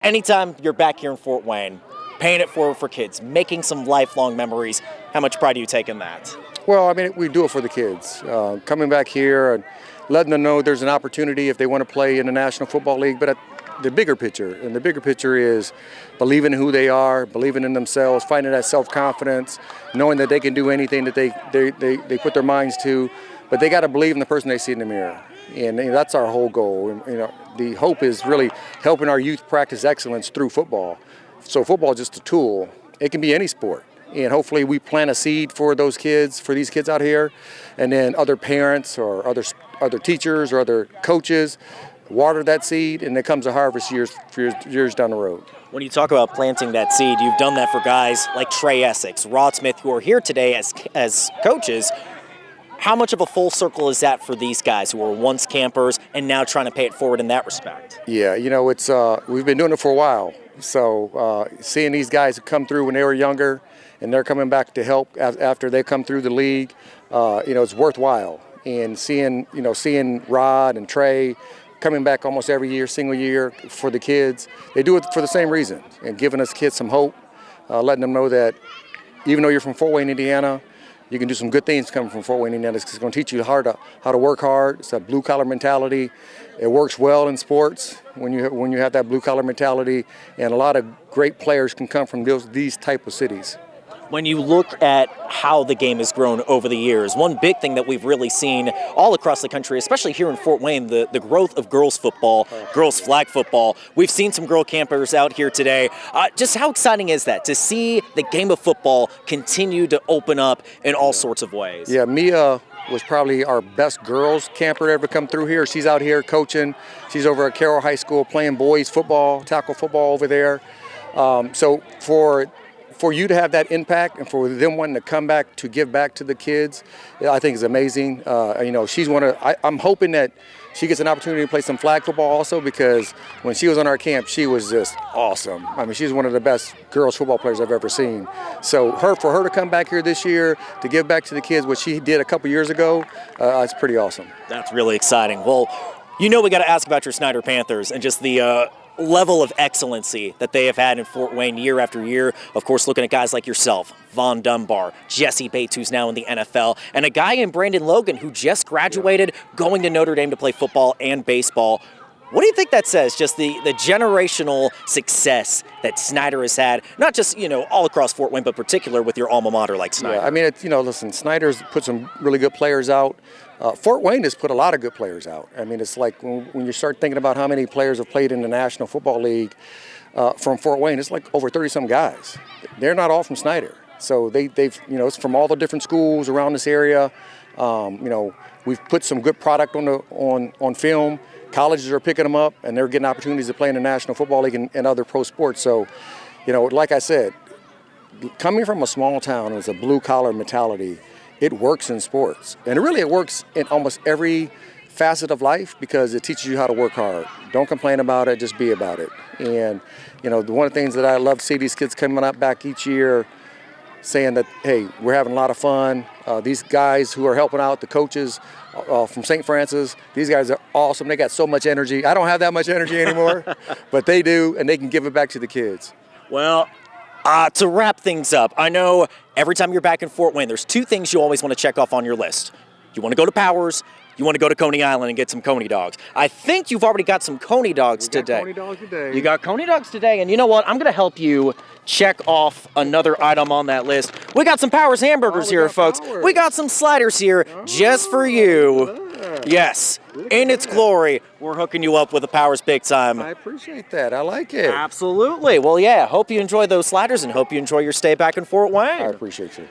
Anytime you're back here in Fort Wayne, paying it forward for kids, making some lifelong memories, how much pride do you take in that? Well, I mean, we do it for the kids. Coming back here and letting them know there's an opportunity if they want to play in the National Football League. But the bigger picture, and the bigger picture is believing in who they are, believing in themselves, finding that self-confidence, knowing that they can do anything that they put their minds to. But they got to believe in the person they see in the mirror. And that's our whole goal. And, the hope is really helping our youth practice excellence through football. So football is just a tool. It can be any sport. And hopefully we plant a seed for those kids, for these kids out here, and then other parents or other teachers or other coaches water that seed, and it comes a harvest years down the road. When you talk about planting that seed, you've done that for guys like Trey Essex, Rod Smith, who are here today as coaches. How much of a full circle is that for these guys who were once campers and now trying to pay it forward in that respect? Yeah, it's we've been doing it for a while. So seeing these guys come through when they were younger and they're coming back to help after they come through the league, it's worthwhile. And seeing Rod and Trey coming back almost every year, single year for the kids, they do it for the same reason and giving us kids some hope, letting them know that even though you're from Fort Wayne, Indiana, you can do some good things coming from Fort Wayne, Indiana. It's going to teach you how to work hard. It's a blue-collar mentality. It works well in sports when you have that blue-collar mentality, and a lot of great players can come from these type of cities. When you look at how the game has grown over the years, one big thing that we've really seen all across the country, especially here in Fort Wayne, the growth of girls football, girls flag football. We've seen some girl campers out here today. Just how exciting is that to see the game of football continue to open up in all sorts of ways? Yeah, Mia was probably our best girls camper to ever come through here. She's out here coaching. She's over at Carroll High School playing boys football, tackle football over there. So for you to have that impact and for them wanting to come back to give back to the kids, I think is amazing. She's I'm hoping that she gets an opportunity to play some flag football also, because when she was on our camp, she was just awesome. I mean, she's one of the best girls football players I've ever seen. So for her to come back here this year to give back to the kids what she did a couple years ago, it's pretty awesome. That's really exciting. Well, we got to ask about your Snyder Panthers and just the level of excellency that they have had in Fort Wayne year after year. Of course, looking at guys like yourself, Vaughn Dunbar, Jesse Bates, who's now in the NFL, and a guy in Brandon Logan who just graduated, going to Notre Dame to play football and baseball. What do you think that says, just the generational success that Snyder has had, not just, all across Fort Wayne, but particular with your alma mater like Snyder? Yeah, I mean, listen, Snyder's put some really good players out. Fort Wayne has put a lot of good players out. I mean, it's like when you start thinking about how many players have played in the National Football League from Fort Wayne, it's like over 30-some guys. They're not all from Snyder. So they've it's from all the different schools around this area. We've put some good product on film. Colleges are picking them up, and they're getting opportunities to play in the National Football League and other pro sports. So, like I said, coming from a small town with a blue-collar mentality, it works in sports. And it works in almost every facet of life, because it teaches you how to work hard. Don't complain about it, just be about it. And, one of the things that I love to see these kids coming up back each year saying that, hey, we're having a lot of fun. These guys who are helping out, the coaches from St. Francis, these guys are awesome. They got so much energy. I don't have that much energy anymore, but they do, and they can give it back to the kids. Well, to wrap things up, I know every time you're back in Fort Wayne, there's two things you always want to check off on your list. You want to go to Powers, you want to go to Coney Island and get some Coney dogs. I think you've already got some Coney dogs today. Coney dogs today. You got Coney dogs today, and you know what? I'm going to help you check off another item on that list. We got some Powers hamburgers here, folks. Powers. We got some sliders here just for you. Yes, in its glory, we're hooking you up with a Powers big time. I appreciate that. I like it. Absolutely. Well, yeah, hope you enjoy those sliders and hope you enjoy your stay back in Fort Wayne. I appreciate you.